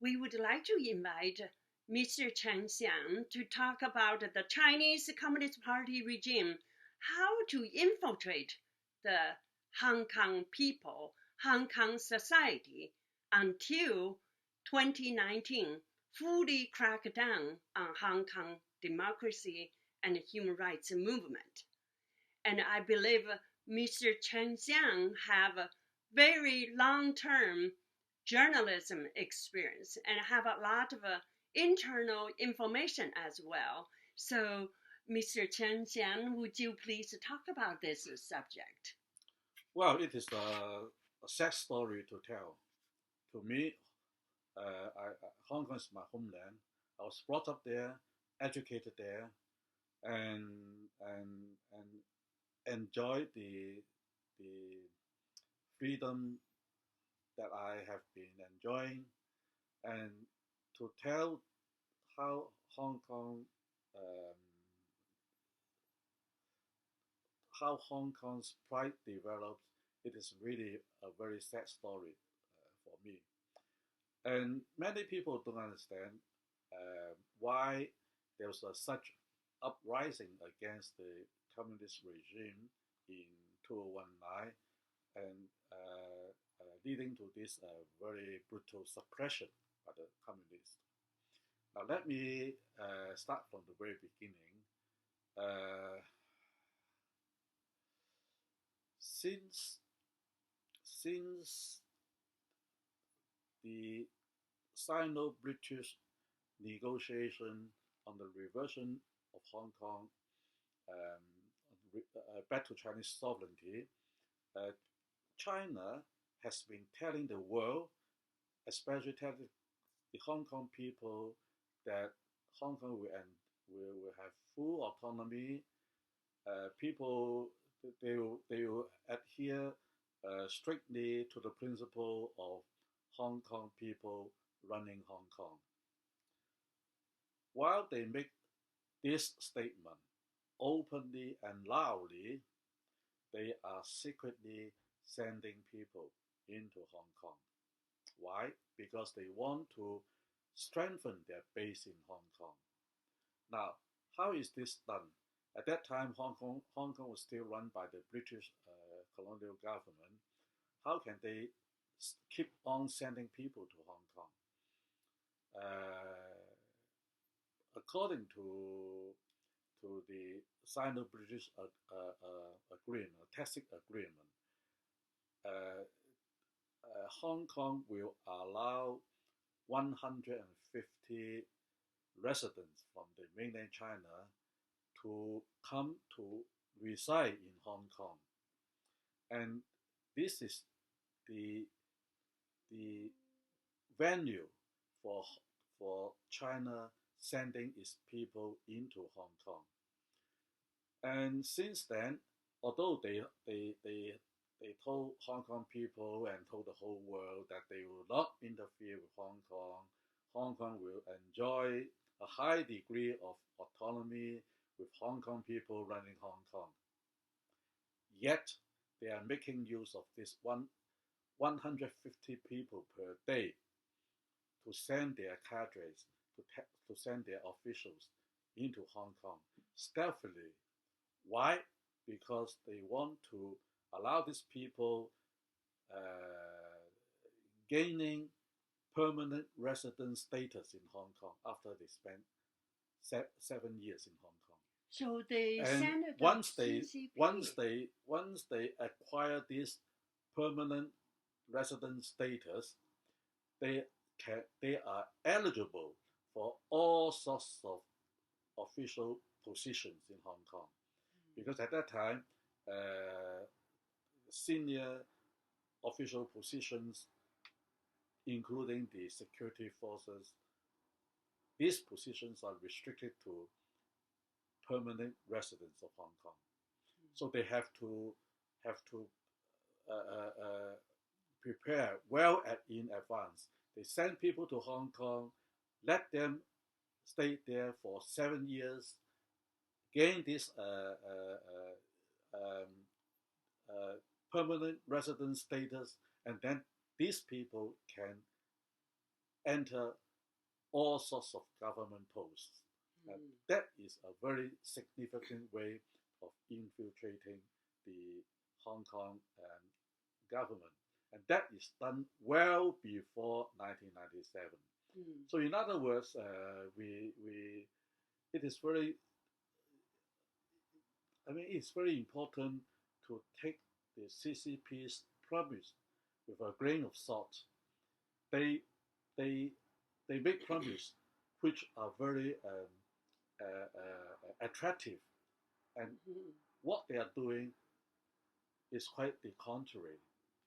we would like to invite Mr. Cheng Xiang to talk about the Chinese Communist Party regime, how to infiltrate the Hong Kong people, Hong Kong society, until 2019, fully crack down on Hong Kong democracy and human rights movement. And I believe Mr. Cheng Xiang have a very long-term journalism experience and have a lot of internal information as well. So, Mr. Cheng Xiang, would you please talk about this subject? Well, it is a sad story to tell. To me, Hong Kong is my homeland. I was brought up there, educated there, and enjoyed the freedom that I have been enjoying, and to tell how um, Hong Kong's pride developed, it is really a very sad story for me. And many people don't understand why there was such uprising against the communist regime in 2019 and leading to this very brutal suppression by the communists. Now, let me start from the very beginning. Since the Sino-British negotiation on the reversion of Hong Kong back to Chinese sovereignty, China has been telling the world, especially telling the Hong Kong people, that Hong Kong will have full autonomy. People they will adhere strictly to the principle of Hong Kong people running Hong Kong. While they make this statement openly and loudly, they are secretly sending people into Hong Kong. Why? Because they want to strengthen their base in Hong Kong. Now, how is this done? At that time, Hong Kong was still run by the British colonial government. How can they keep on sending people to Hong Kong? According to the Sino-British agreement, tacit agreement, Hong Kong will allow 150 residents from the mainland China to come to reside in Hong Kong, and this is the venue for China sending its people into Hong Kong. And since then, although they told Hong Kong people and told the whole world that they will not interfere with Hong Kong will enjoy a high degree of autonomy with Hong Kong people running Hong Kong. Yet, they are making use of this 150 people per day to send their cadres, to send their officials into Hong Kong stealthily. Why? Because they want to allow these people gaining permanent resident status in Hong Kong after they spent 7 years in Hong Kong. So they And send once they acquire this permanent resident status, they are eligible for all sorts of official positions in Hong Kong, because at that time, senior official positions, including the security forces, these positions are restricted to permanent residents of Hong Kong. So they have to prepare well in advance. They send people to Hong Kong, let them stay there for 7 years, gain this permanent resident status, and then these people can enter all sorts of government posts. And that is a very significant way of infiltrating the Hong Kong government. And that is done well before 1997. So in other words, it is very, it's very important to take the CCP's promise with a grain of salt. They make promises which are very attractive, and what they are doing is quite the contrary.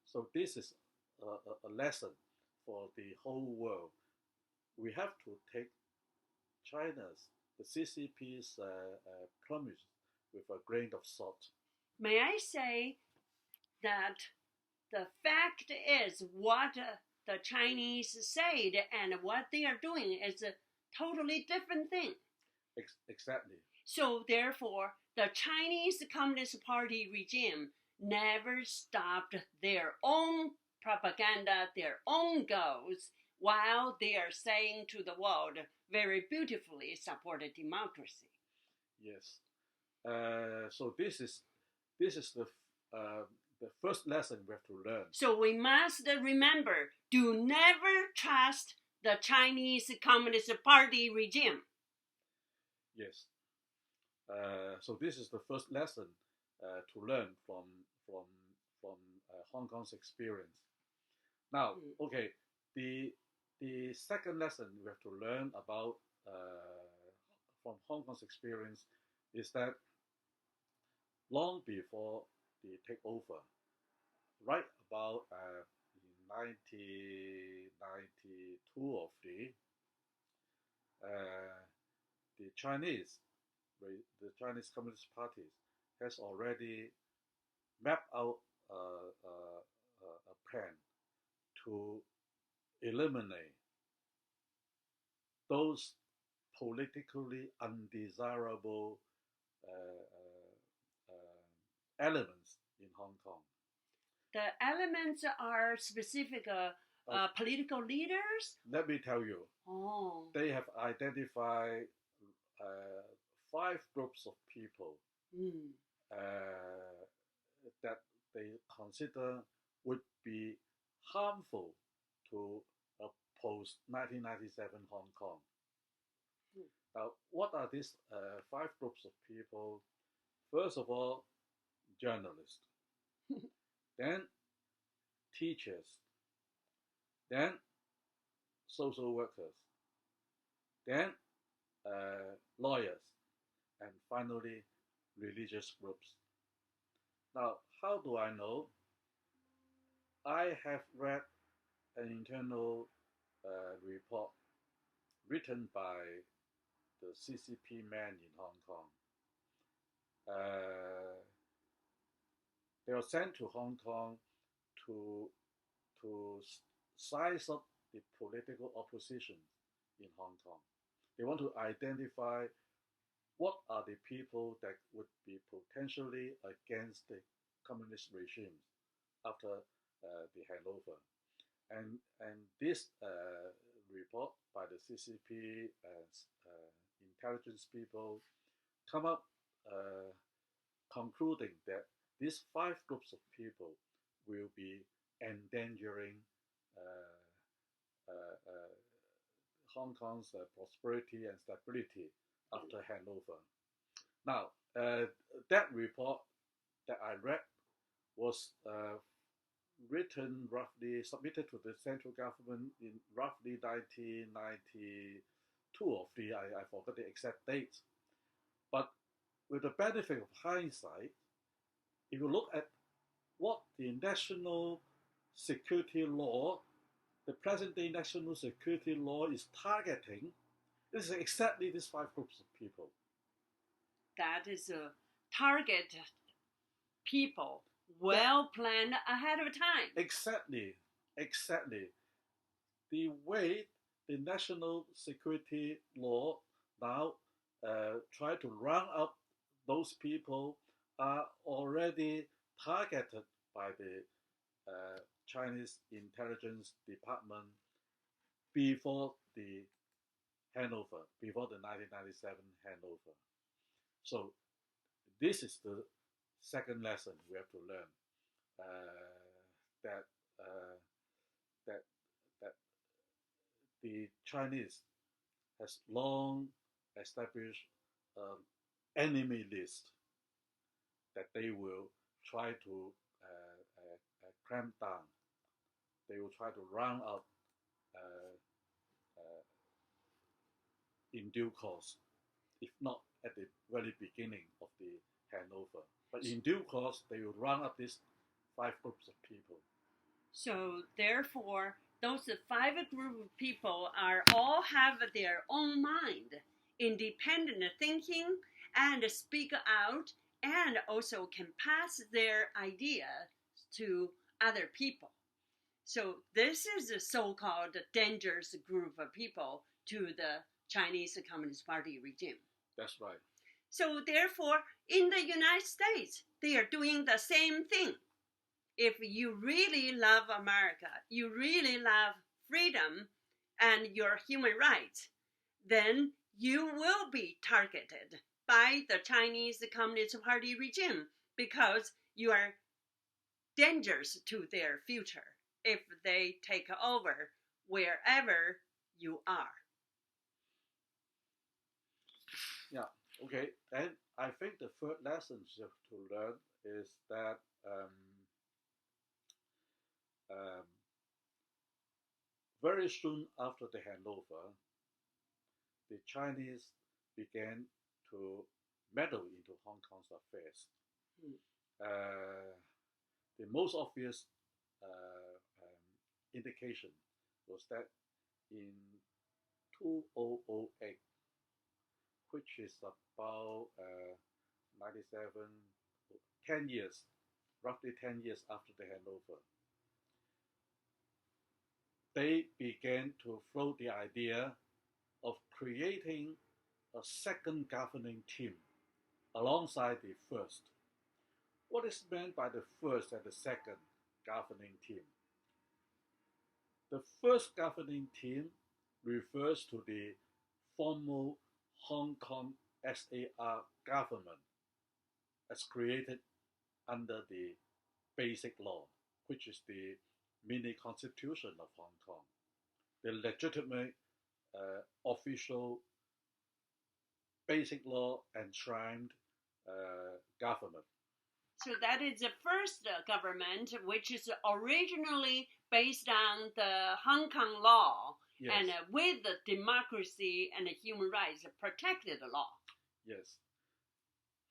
So this is a lesson for the whole world. We have to take China's, the CCP's promise with a grain of salt. May I say that the fact is what the Chinese said and what they are doing is a totally different thing. Exactly. So therefore, the Chinese Communist Party regime never stopped their own propaganda, their own goals, while they are saying to the world very beautifully support democracy. Yes. So this is the first lesson we have to learn. So we must remember, do never trust the Chinese Communist Party regime. Yes. So this is the first lesson to learn from Hong Kong's experience. Now, okay, the second lesson we have to learn about from Hong Kong's experience is that long before the takeover, right about in 1992 or 3, the Chinese Communist Party has already mapped out a plan to eliminate those politically undesirable elements in Hong Kong. The elements are specific political leaders? Let me tell you. Oh. They have identified 5 groups of people that they consider would be harmful to a post-1997 Hong Kong. Now, what are these 5 groups of people? First of all, journalists, then teachers, then social workers, then lawyers, and finally religious groups. Now, how do I know? I have read an internal report written by the CCP men in Hong Kong. They were sent to Hong Kong to size up the political opposition in Hong Kong. They want to identify what are the people that would be potentially against the communist regime after the handover. And this report by the CCP intelligence people come up concluding that these 5 groups of people will be endangering Hong Kong's prosperity and stability after handover. Now, that report that I read was submitted to the central government in roughly 1992 or 3, I forgot the exact date. But with the benefit of hindsight, if you look at what the national security law, the present-day national security law is targeting, this is exactly these 5 groups of people. That is a target people well planned ahead of time. Exactly. The way the national security law now try to round up those people are already targeted by the Chinese intelligence department before the handover, before the 1997 handover. So this is the second lesson we have to learn, that that that the Chinese has long established an enemy list that they will try to clamp down. They will try to round up in due course, if not at the very beginning of the handover. But in due course, they will round up these 5 groups of people. So therefore, those 5 group of people are all have their own mind, independent thinking, and speak out, and also can pass their idea to other people. So this is a so-called dangerous group of people to the Chinese Communist Party regime. That's right. So therefore, in the United States, they are doing the same thing. If you really love America, you really love freedom and your human rights, then you will be targeted by the Chinese Communist Party regime because you are dangerous to their future if they take over wherever you are. Yeah, okay. And I think the third lesson to learn is that very soon after the handover, the Chinese began to meddle into Hong Kong's affairs. The most obvious indication was that in 2008, which is about 97, 10 years, roughly 10 years after the handover, they began to float the idea of creating a second governing team alongside the first. What is meant by the first and the second governing team? The first governing team refers to the formal Hong Kong SAR government as created under the Basic Law, which is the mini constitution of Hong Kong, the legitimate official Basic Law enshrined government. So that is the first government, which is originally based on the Hong Kong law, yes, and with the democracy and human rights protected law. Yes.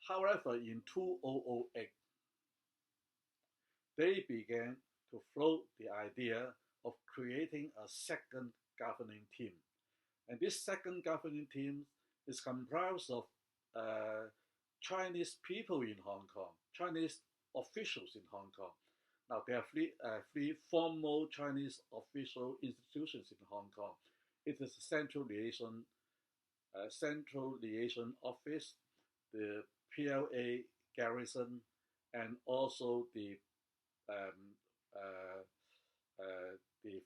However, in 2008, they began to float the idea of creating a second governing team. And this second governing team is comprised of Chinese people in Hong Kong, Chinese officials in Hong Kong. Now, there are three formal Chinese official institutions in Hong Kong. It is the Central Liaison Office, the PLA Garrison, and also the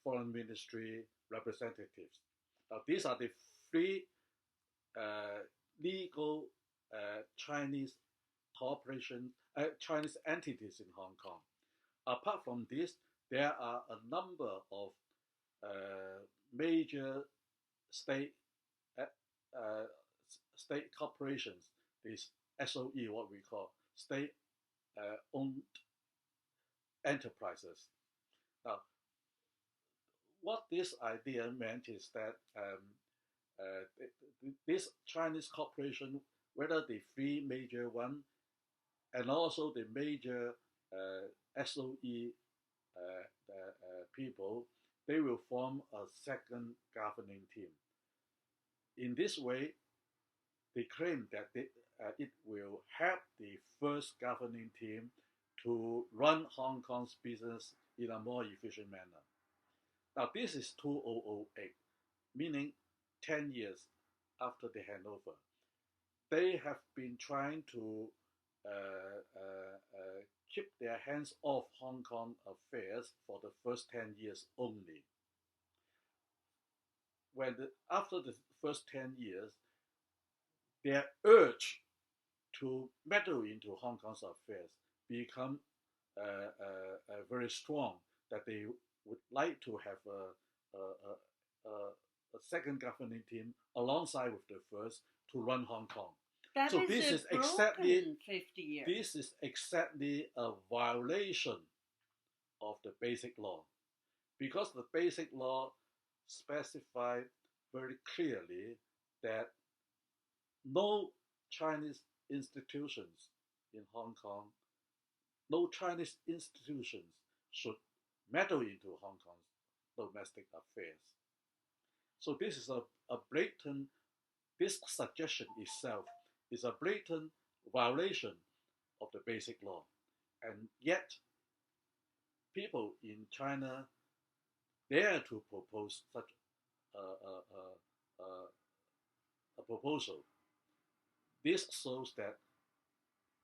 Foreign Ministry representatives. Now, these are the 3 legal Chinese Chinese entities in Hong Kong. Apart from this, there are a number of major state corporations, these SOE, what we call state-owned enterprises. Now, what this idea meant is that this Chinese corporation, whether the 3 major ones and also the major SOE people, they will form a second governing team. In this way, they claim that it will help the first governing team to run Hong Kong's business in a more efficient manner. Now, this is 2008, meaning 10 years after the handover. They have been trying to keep their hands off Hong Kong affairs for the first 10 years only. after the first 10 years, their urge to meddle into Hong Kong's affairs become very strong, that they would like to have a second governing team alongside with the first to run Hong Kong. That so is this a is exactly 50 years. This is exactly a violation of the Basic Law, because the Basic Law specified very clearly that no Chinese institutions in Hong Kong, no Chinese institutions should meddle into Hong Kong's domestic affairs. So this is a blatant, this suggestion itself is a blatant violation of the Basic Law. And yet, people in China dare to propose such a proposal. This shows that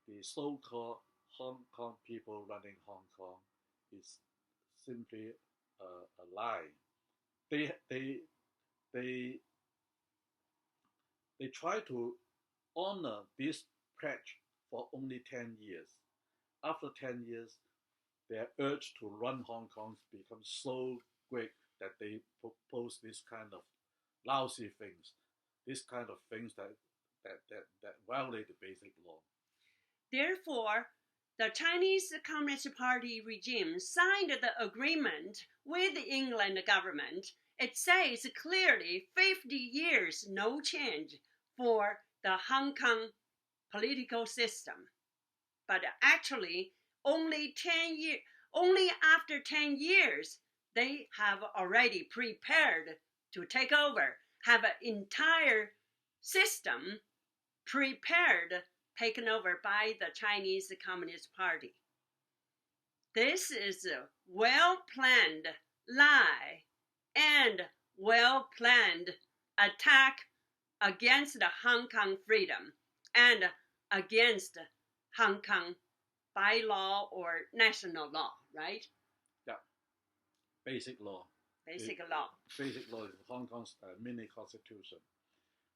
the so-called Hong Kong people running Hong Kong is simply a lie. They try to honor this pledge for only 10 years. After 10 years, their urge to run Hong Kong becomes so great that they propose this kind of lousy things, this kind of things that violate the Basic Law. Therefore, the Chinese Communist Party regime signed the agreement with the England government. It says clearly 50 years no change for the Hong Kong political system. But actually, only after 10 years, they have already prepared to take over, have an entire system prepared, taken over by the Chinese Communist Party. This is a well-planned lie and well-planned attack against the Hong Kong freedom and against Hong Kong bylaw or national law, right? Yeah. Basic law. Basic law. Basic law is Hong Kong's mini constitution.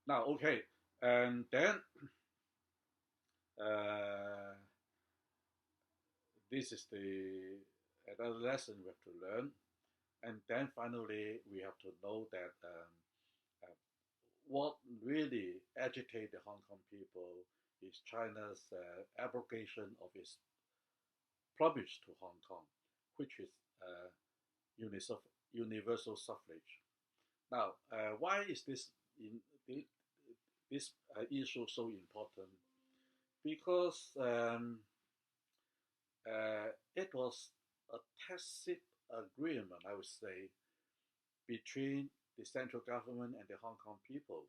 Now, okay, and then this is another lesson we have to learn, and then finally we have to know that what really agitates the Hong Kong people is China's abrogation of its promise to Hong Kong, which is universal suffrage. Now, why is this issue so important? Because it was a tacit agreement, I would say, between the central government and the Hong Kong people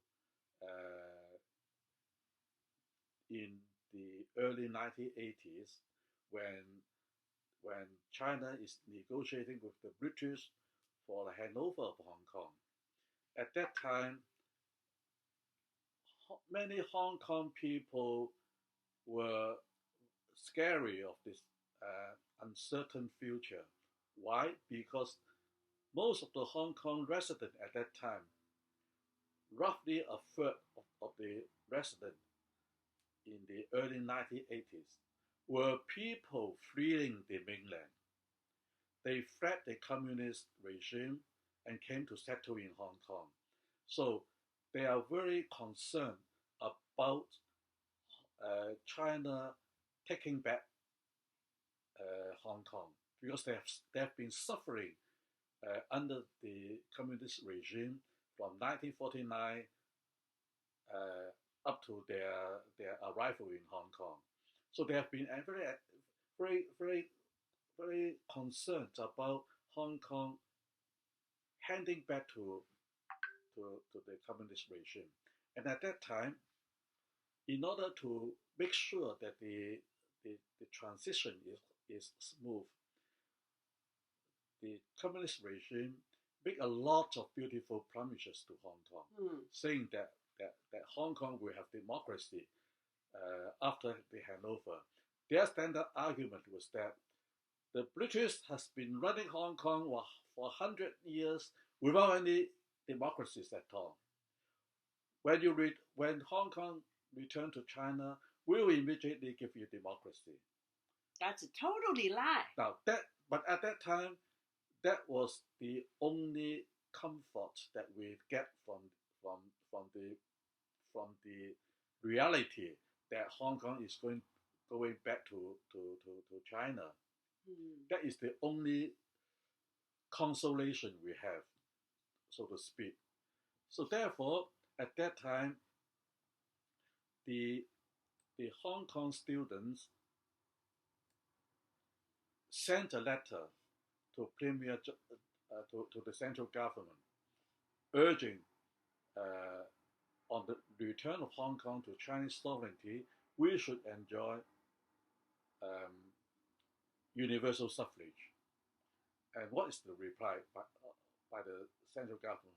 in the early 1980s, when China is negotiating with the British for the handover of Hong Kong. At that time, many Hong Kong people were scary of this uncertain future. Why? Because most of the Hong Kong residents at that time, roughly a third of the residents in the early 1980s, were people fleeing the mainland. They fled the communist regime and came to settle in Hong Kong. So they are very concerned about China taking back Hong Kong, because they have been suffering under the communist regime from 1949 up to their arrival in Hong Kong. So they have been very concerned about Hong Kong handing back to the communist regime. And at that time, in order to make sure that the transition is smooth, the communist regime made a lot of beautiful promises to Hong Kong, saying that Hong Kong will have democracy after the handover. Their standard argument was that the British has been running Hong Kong for 100 years without any democracies at all. When Hong Kong returned to China, we will immediately give you democracy. That's a totally lie. Now but at that time, that was the only comfort that we get from the reality that Hong Kong is going back to China. That is the only consolation we have, so to speak. So therefore, at that time, the Hong Kong students sent a letter to to the central government, urging on the return of Hong Kong to Chinese sovereignty, we should enjoy universal suffrage. And what is the reply by the central government?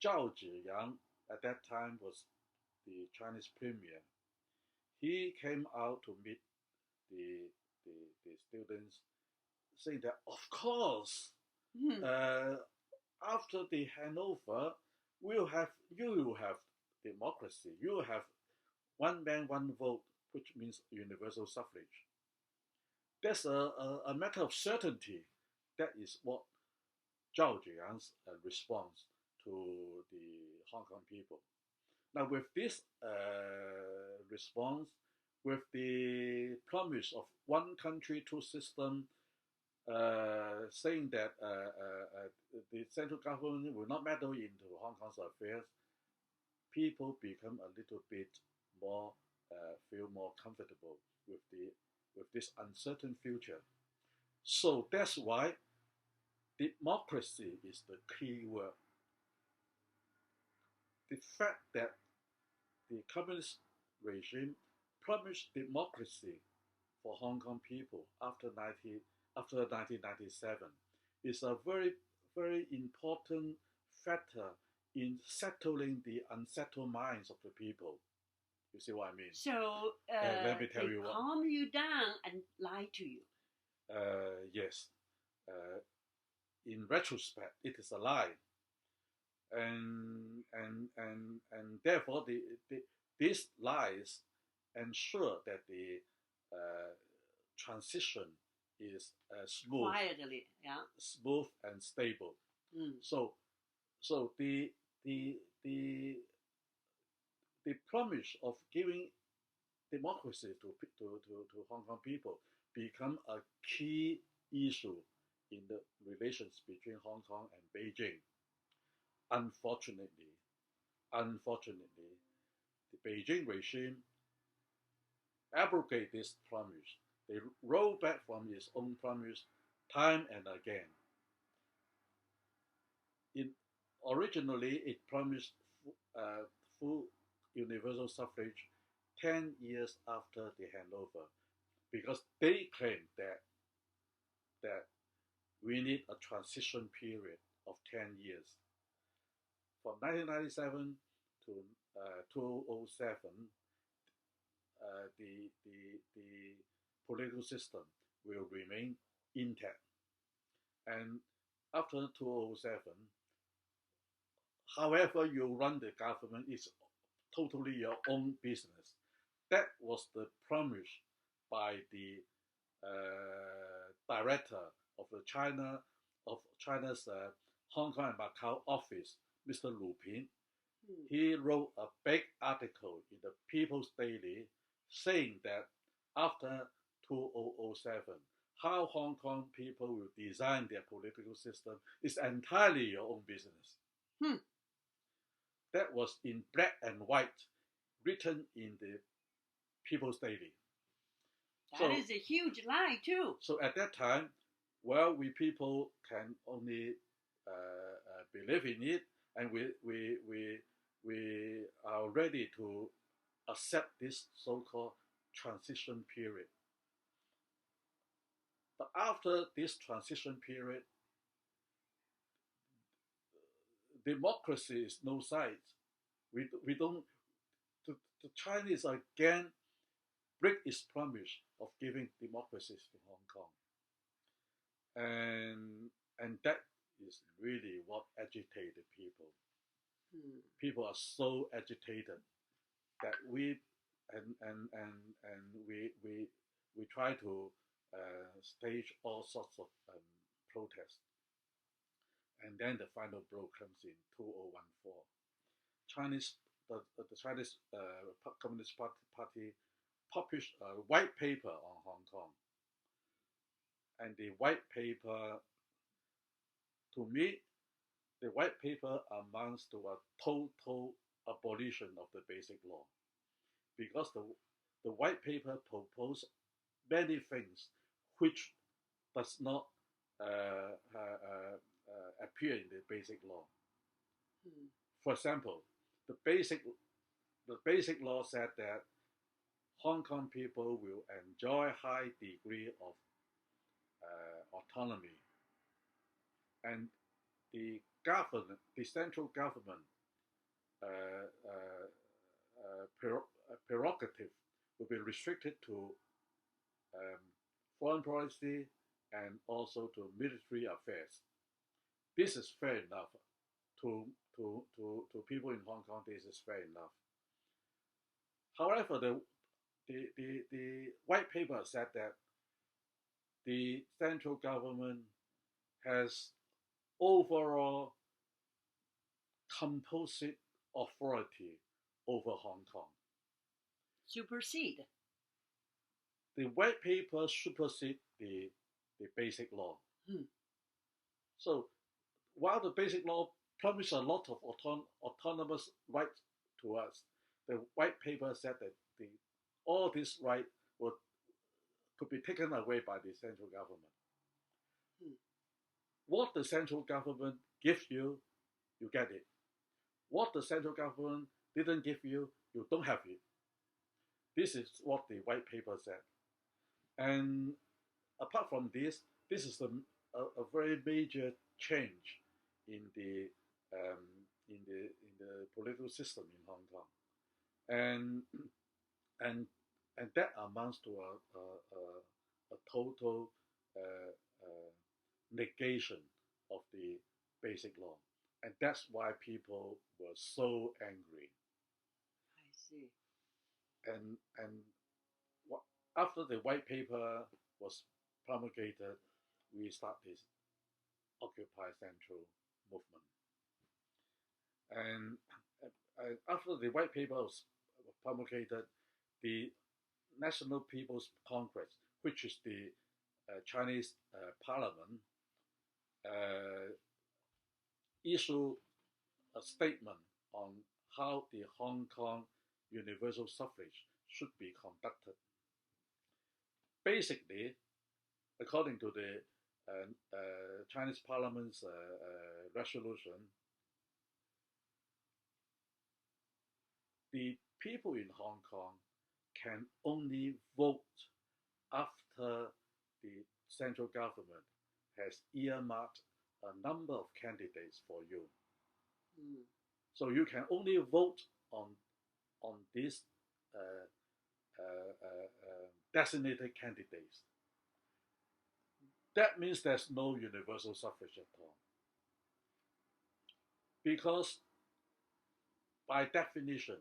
Zhao Ziyang at that time was the Chinese premier. He came out to meet the students, saying that of course, after the handover, you will have democracy. You will have one man, one vote, which means universal suffrage. That's a matter of certainty. That is what Zhao Ziyang's response to the Hong Kong people. Now, with this response, with the promise of one country, two system, saying that the central government will not meddle into Hong Kong's affairs, people become a little bit more, feel more comfortable with this uncertain future. So that's why democracy is the key word. The fact that the communist regime promised democracy for Hong Kong people after 1997 is a very, very important factor in settling the unsettled minds of the people. You see what I mean? So let me tell they you what. calm you down and lie to you. Yes. In retrospect, it is a lie, and therefore these lies ensure that the transition is smooth, quietly, yeah, smooth and stable. So the promise of giving democracy to Hong Kong people become a key issue in the relations between Hong Kong and Beijing. Unfortunately, the Beijing regime abrogated this promise. They roll back from its own promise time and again. Originally, it promised full universal suffrage 10 years after the handover, because they claim that we need a transition period of 10 years. From 1997 to 2007, the political system will remain intact. And after 2007, however you run the government is totally your own business. That was the promise by the director of China's Hong Kong and Macau office, Mr. Lu Pin. He wrote a big article in the People's Daily saying that after 2007, how Hong Kong people will design their political system is entirely your own business. That was in black and white, written in the People's Daily. That is a huge lie too. So at that time, well, we people can only believe in it, and we are ready to accept this so-called transition period. But after this transition period, democracy is no sight. We don't. The Chinese again break its promise of giving democracy to Hong Kong, and that is really what agitated people. Hmm. People are so agitated that we try to stage all sorts of protests, and then the final blow comes in 2014. Chinese the Chinese Communist Party published a white paper on Hong Kong, and the white paper, to me, the white paper amounts to a total abolition of the basic law, because the white paper proposed many things which does not appear in the basic law. Hmm. For example, the basic law said that Hong Kong people will enjoy high degree of autonomy, and the central government prerogative will be restricted to foreign policy and also to military affairs. This is fair enough. To people in Hong Kong, this is fair enough. However, the white paper said that the central government has overall composite authority over Hong Kong. Supersede. The white paper supersedes the basic law. Hmm. So while the basic law promised a lot of autonomous rights to us, the white paper said that all these rights could be taken away by the central government. Hmm. What the central government gives you, you get it. What the central government didn't give you, you don't have it. This is what the white paper said. And apart from this is a very major change in the political system in Hong Kong, and that amounts to a total negation of the basic law, and that's why people were so angry. I see. And after the white paper was promulgated, we start this Occupy Central movement. And after the white paper was promulgated, the National People's Congress, which is the Chinese parliament, issued a statement on how the Hong Kong universal suffrage should be conducted. Basically, according to the Chinese Parliament's resolution, the people in Hong Kong can only vote after the central government has earmarked a number of candidates for you. Hmm. So you can only vote on these designated candidates. That means there's no universal suffrage at all. Because by definition,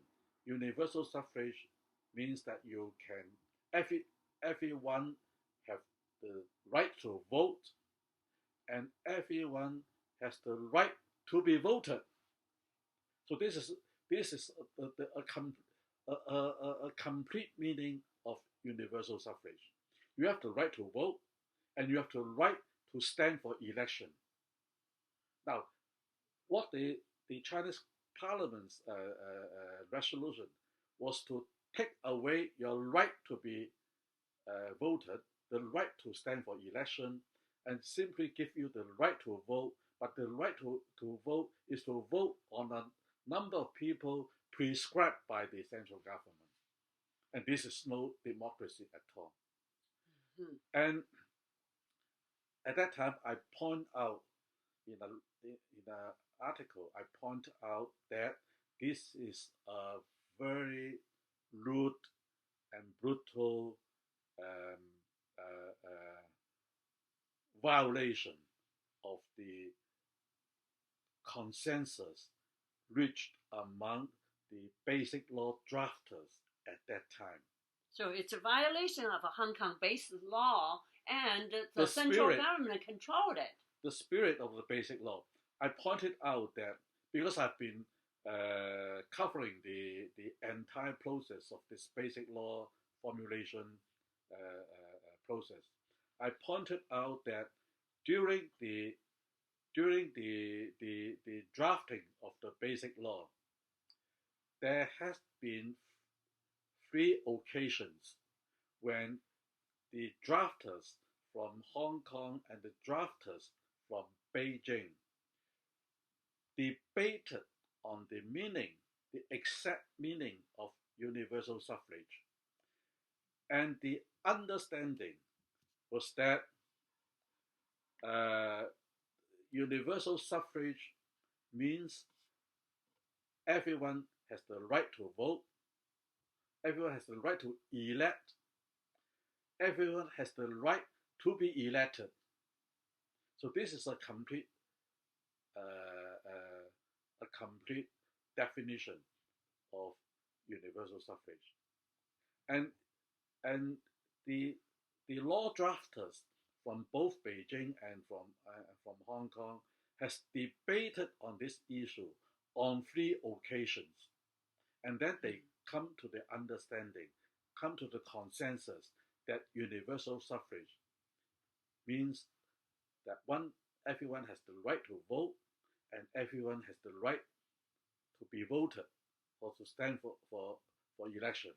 universal suffrage means that you can, everyone have the right to vote, and everyone has the right to be voted. So this is a complete meaning of universal suffrage. You have the right to vote, and you have the right to stand for election. Now, what the Chinese Parliament's resolution was to take away your right to be voted, the right to stand for election, and simply give you the right to vote. But the right to vote is to vote on a number of people prescribed by the central government. And this is no democracy at all. Hmm. And at that time, I point out in an article, I point out that this is a very rude and brutal violation of the consensus reached among the Basic Law drafters at that time. So it's a violation of a Hong Kong-based law, and the central government controlled it. The spirit of the Basic Law. I pointed out that because I've been covering the entire process of this Basic Law formulation process, I pointed out that during the drafting of the Basic Law, there has been 3 occasions when the drafters from Hong Kong and the drafters from Beijing debated on the meaning, the exact meaning of universal suffrage. And the understanding was that universal suffrage means everyone has the right to vote, everyone has the right to elect, everyone has the right to be elected. So this is a complete definition of universal suffrage. And the law drafters from both Beijing and from Hong Kong has debated on this issue on 3 occasions, and then they come to the understanding, come to the consensus that universal suffrage means that everyone has the right to vote, and everyone has the right to be voted or to stand for election.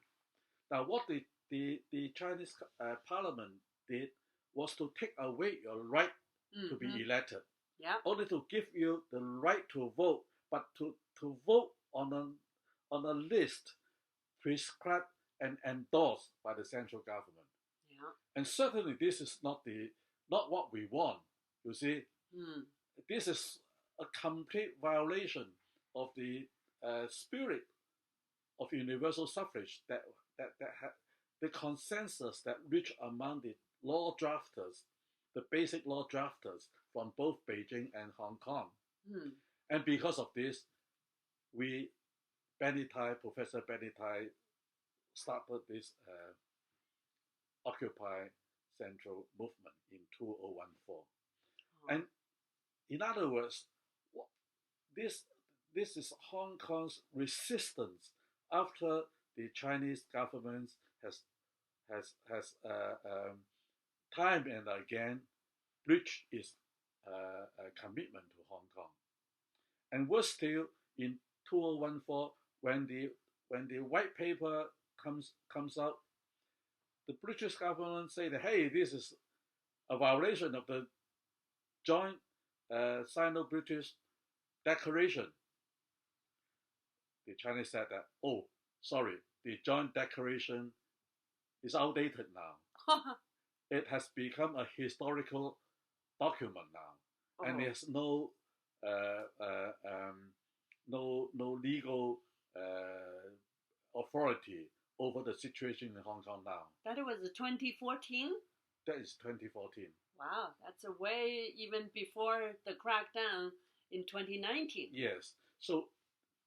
Now, what the Chinese Parliament did was to take away your right to be elected, only to give you the right to vote, but to vote on a list prescribed and endorsed by the central government. And certainly this is not what we want. You see, this is a complete violation of the spirit of universal suffrage that the consensus that reached among the law drafters, the Basic Law drafters from both Beijing and Hong Kong. And because of this, Professor Benny Tai started this Occupy Central movement in 2014. And in other words, this is Hong Kong's resistance after the Chinese government has time and again breached its commitment to Hong Kong. And worse still, in 2014, when the white paper comes out, the British government say that, hey, this is a violation of the joint Sino-British declaration. The Chinese said that, oh, sorry, the joint declaration is outdated now. It has become a historical document now, and there's no legal authority over the situation in Hong Kong now. That was 2014? That is 2014. Wow, that's a way even before the crackdown in 2019. Yes, so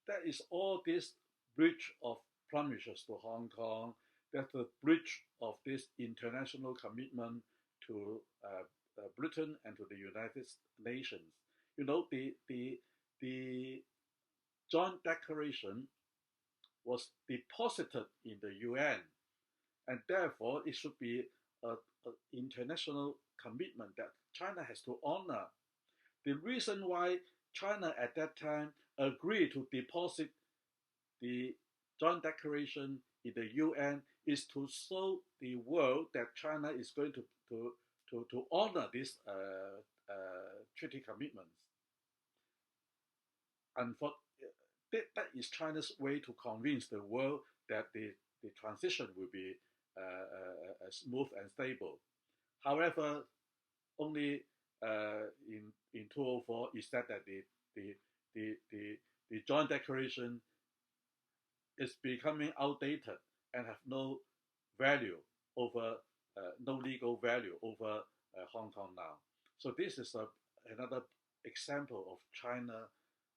that is all this breach of promises to Hong Kong. That's the breach of this international commitment to Britain and to the United Nations. You know, the joint declaration was deposited in the UN, and therefore it should be an international commitment that China has to honor. The reason why China at that time agreed to deposit the joint declaration in the UN is to show the world that China is going to honor these treaty commitments. And that is China's way to convince the world that the transition will be smooth and stable. However, only in 2004 is said that the joint declaration is becoming outdated and have no value over no legal value over Hong Kong now. So this is another example of China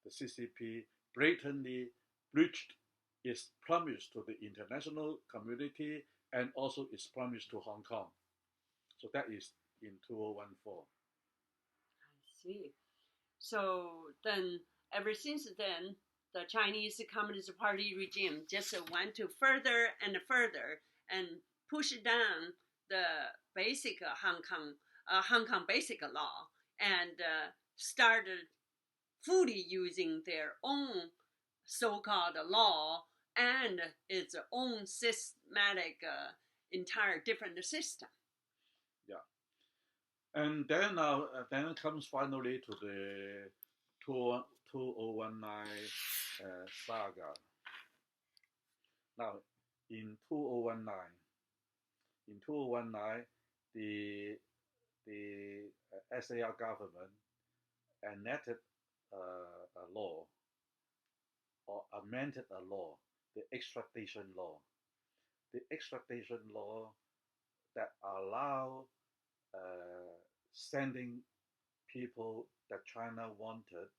the CCP blatantly breached its promise to the international community and also its promise to Hong Kong. So that is in 2014. I see. So then, ever since then, the Chinese Communist Party regime just went to further and further and push down the basic Hong Kong basic law and started fully using their own so-called law and its own systematic entire different system. Yeah. And then then comes finally to the 2019 saga. Now, in 2019, the SAR government enacted a law or amended a law, the extradition law. The extradition law that allow sending people that China wanted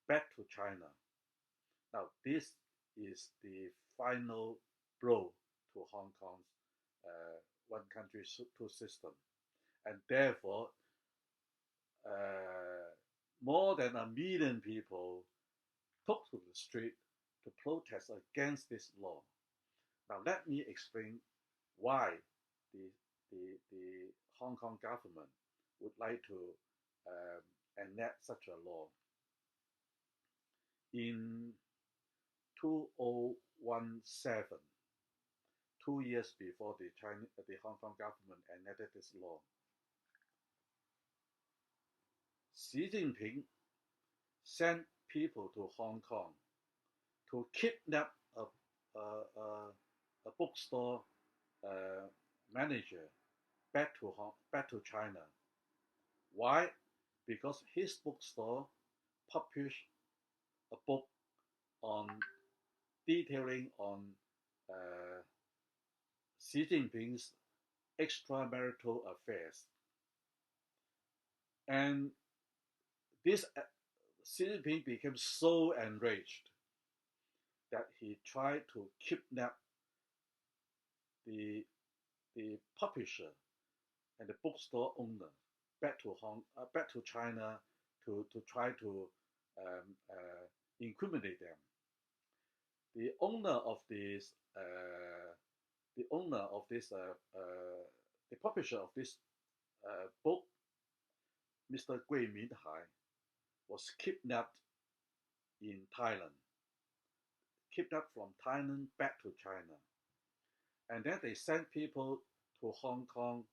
back to China. Now, this is the final blow to Hong Kong's one country, two system. And therefore, more than 1 million people took to the street to protest against this law. Now, let me explain why the Hong Kong government would like to enact such a law. In 2017, 2 years before the Hong Kong government enacted this law, Xi Jinping sent people to Hong Kong to kidnap a bookstore manager back to China. Why? Because his bookstore published a book on detailing on Xi Jinping's extramarital affairs. And this Xi Jinping became so enraged that he tried to kidnap the publisher and the bookstore owner back to China to try to incriminate them. The publisher of this book, Mr. Gui Minhai, was kidnapped in Thailand, kidnapped from Thailand back to China. And then they sent people to Hong Kong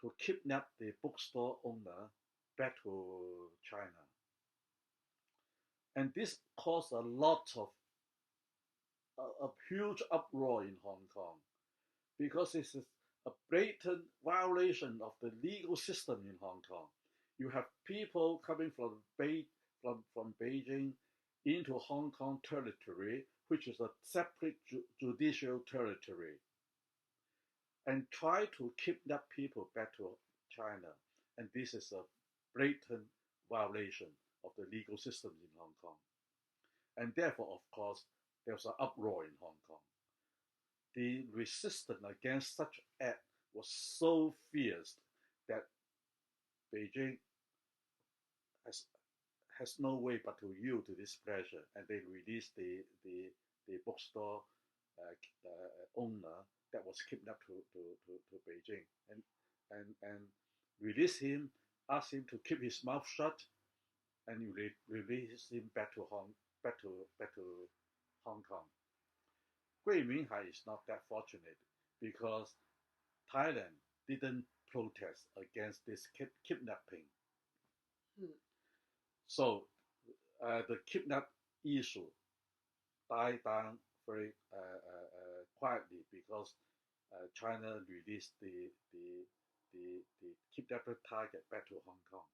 to kidnap the bookstore owner back to China. And this caused a lot of a huge uproar in Hong Kong, because this is a blatant violation of the legal system in Hong Kong. You have people coming from Beijing into Hong Kong territory, which is a separate judicial territory, and try to kidnap people back to China. And this is a blatant violation of the legal system in Hong Kong. And therefore, of course, there was an uproar in Hong Kong. The resistance against such act was so fierce that Beijing has no way but to yield to this pressure, and they released the bookstore owner that was kidnapped to Beijing, and released him, asked him to keep his mouth shut, and released him back to Hong Kong. Gui Minhai is not that fortunate, because Thailand didn't protest against this kidnapping. So the kidnap issue died down very quietly, because China released the kidnapped target back to Hong Kong.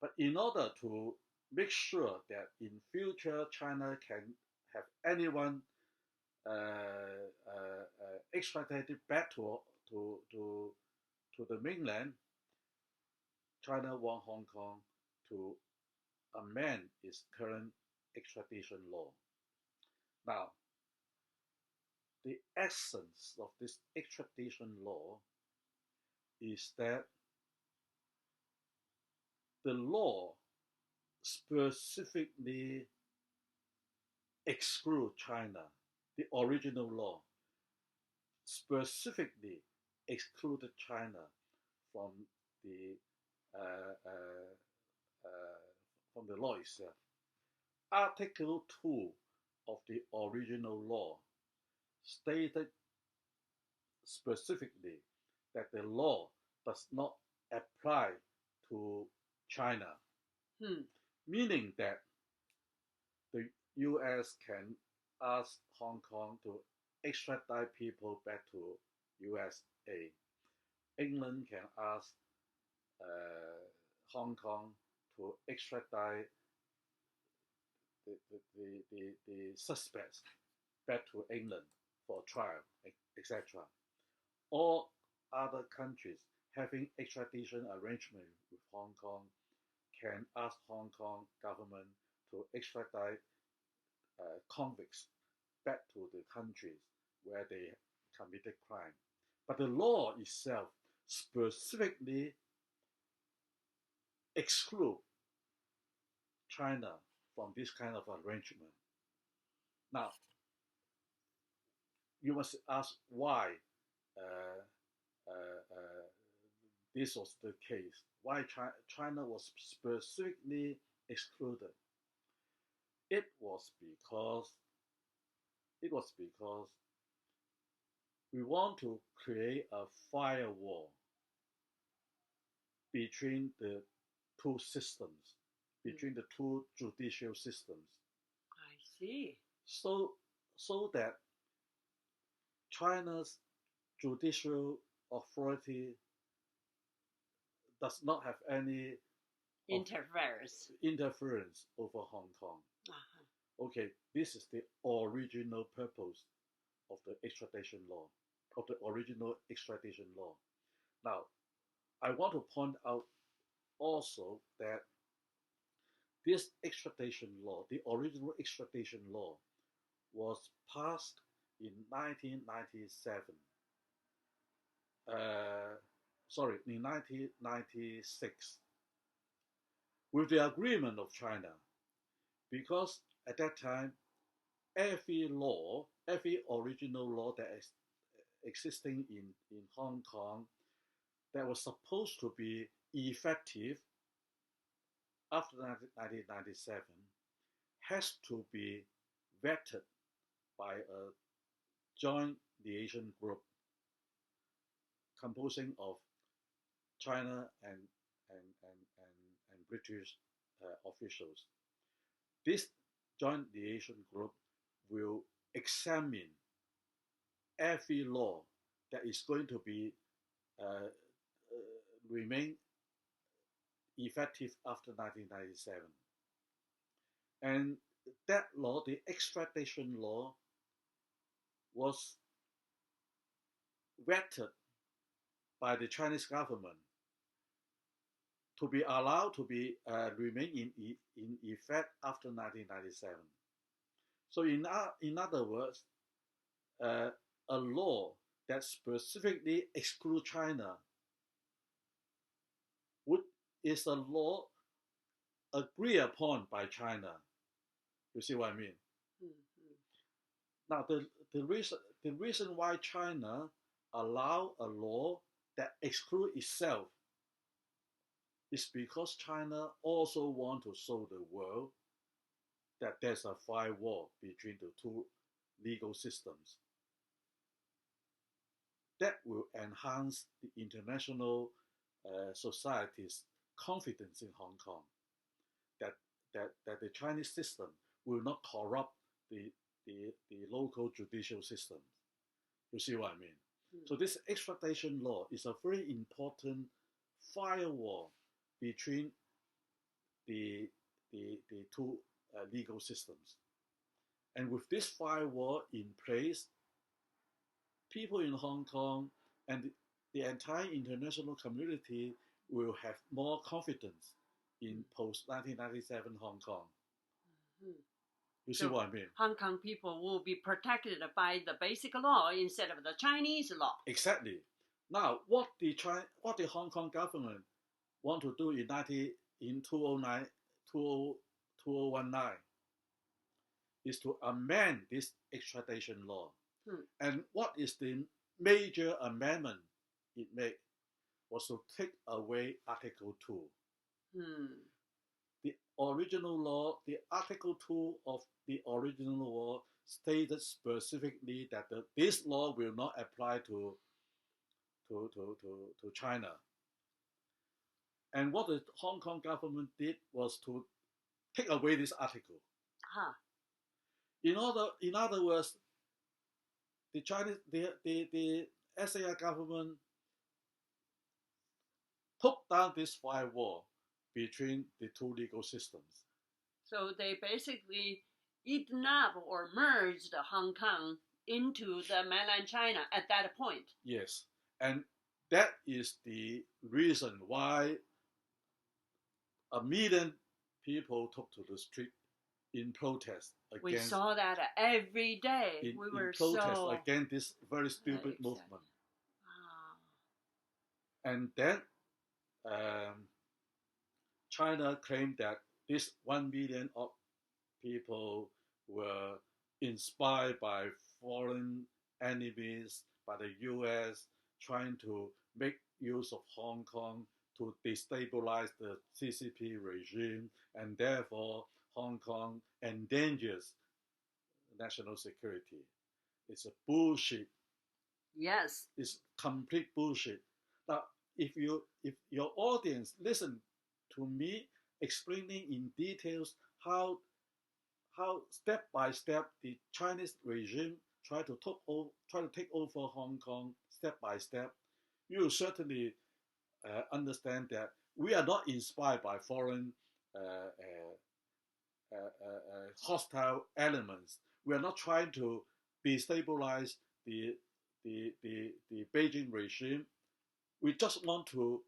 But in order to make sure that in future China can have anyone extradited back to the mainland, China want Hong Kong to amend its current extradition law. Now, the essence of this extradition law is that the law specifically excludes China. The original law specifically excluded China from the law itself. Article 2 of the original law stated specifically that the law does not apply to China, meaning that the US can ask Hong Kong to extradite people back to USA. England can ask Hong Kong to extradite the suspects back to England for trial, etc. All other countries having extradition arrangement with Hong Kong can ask Hong Kong government to extradite convicts back to the countries where they committed crime. But the law itself specifically excludes China from this kind of arrangement. Now, you must ask why this was the case. Why China was specifically excluded? It was because we want to create a firewall between the two systems, between the two judicial systems. I see. So that China's judicial authority does not have any interference over Hong Kong. Uh-huh. Okay, this is the original purpose of the extradition law, of the original extradition law. Now, I want to point out also that this extradition law, the original extradition law, was passed in 1997. In 1996, with the agreement of China, because at that time, every original law that is existing in Hong Kong that was supposed to be effective after 1997 has to be vetted by a joint liaison group composing of China and British officials. This joint liaison group will examine every law that is going to be remain effective after 1997. And that law, the extradition law, was vetted by the Chinese government to be allowed to be remain in effect after 1997. So in other words, a law that specifically excludes China is a law agreed upon by China. You see what I mean? Mm-hmm. Now, the reason why China allow a law that excludes itself is because China also wants to show the world that there's a firewall between the two legal systems. That will enhance the international society's confidence in Hong Kong, that the Chinese system will not corrupt the local judicial system. You see what I mean? Mm. So this extradition law is a very important firewall between the two legal systems. And with this firewall in place, people in Hong Kong and the entire international community will have more confidence in post-1997 Hong Kong. You see So what I mean? Hong Kong people will be protected by the basic law instead of the Chinese law. Exactly. Now, what the Hong Kong government want to do in 2009, 2019 is to amend this extradition law. And what is the major amendment it made was to take away Article 2. The original law, the Article 2 of the original law stated specifically that this law will not apply to China. And what the Hong Kong government did was to take away this article. In other words, the SAR government took down this firewall between the two legal systems. So they basically eaten up or merged Hong Kong into the mainland China at that point. Yes, and that is the reason why 1 million people took to the street in protest against. We saw that every day. In protest so against this very stupid movement. Wow. And then China claimed that this 1 million of people were inspired by foreign enemies, by the US, trying to make use of Hong Kong to destabilize the CCP regime, and therefore Hong Kong endangers national security. It's a bullshit. Yes. It's complete bullshit. Now, if your audience listen to me explaining in details how step by step the Chinese regime try to take over Hong Kong step by step, you will certainly understand that we are not inspired by foreign hostile elements. We are not trying to destabilize the Beijing regime. We just want to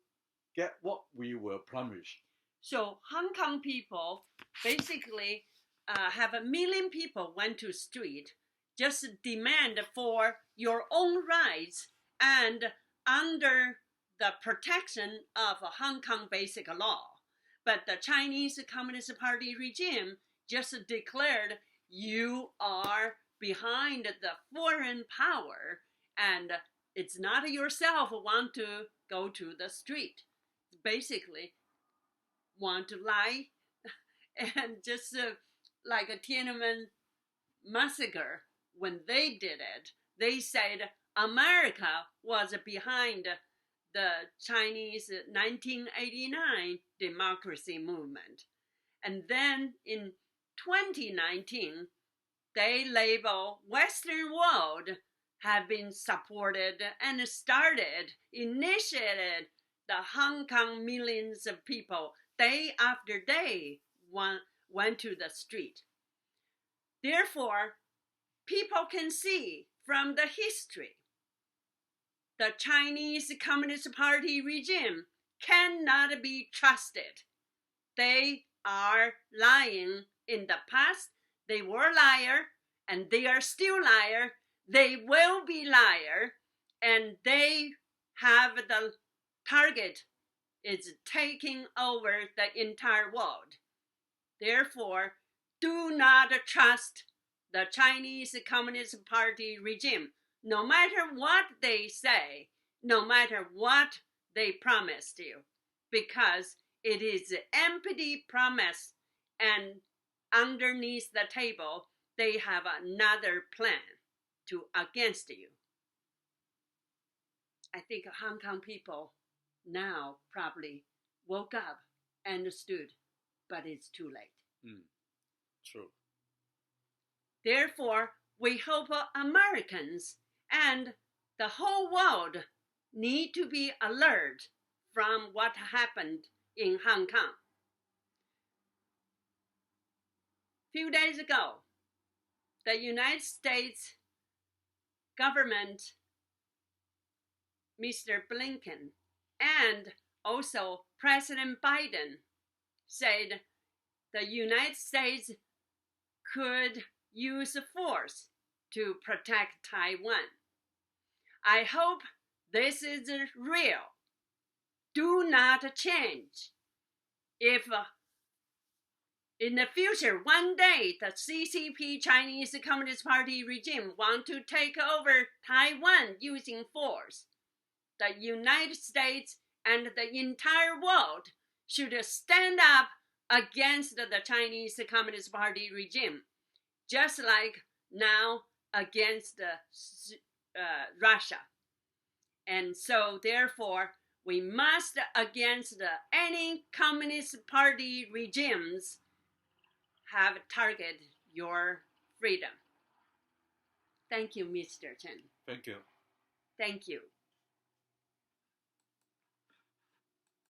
get what we were promised. So Hong Kong people basically have 1 million people went to street just demand for your own rights and under the protection of Hong Kong basic law. But the Chinese Communist Party regime just declared you are behind the foreign power and it's not yourself want to go to the street. Basically want to lie and just like a Tiananmen massacre, when they did it, they said America was behind the Chinese 1989 democracy movement. And then in 2019, they label Western world have been supported and initiated the Hong Kong millions of people day after day went to the street. Therefore, people can see from the history the Chinese Communist Party regime cannot be trusted. They are lying in the past. They were liar and they are still liar. They will be liar and they have the target is taking over the entire world. Therefore, do not trust the Chinese Communist Party regime, no matter what they say, no matter what they promised you, because it is an empty promise and underneath the table, they have another plan against you. I think Hong Kong people now probably woke up, understood, but it's too late. True. Therefore, we hope Americans and the whole world need to be alert from what happened in Hong Kong. A few days ago, the United States government, Mr. Blinken, and also President Biden said the United States could use force to protect Taiwan. I hope this is real. Do not change. If in the future, one day, the CCP, Chinese Communist Party regime, want to take over Taiwan using force, the United States and the entire world should stand up against the Chinese Communist Party regime, just like now against Russia. And so, therefore, we must, against any Communist Party regimes, have targeted your freedom. Thank you, Mr. Chen. Thank you. Thank you.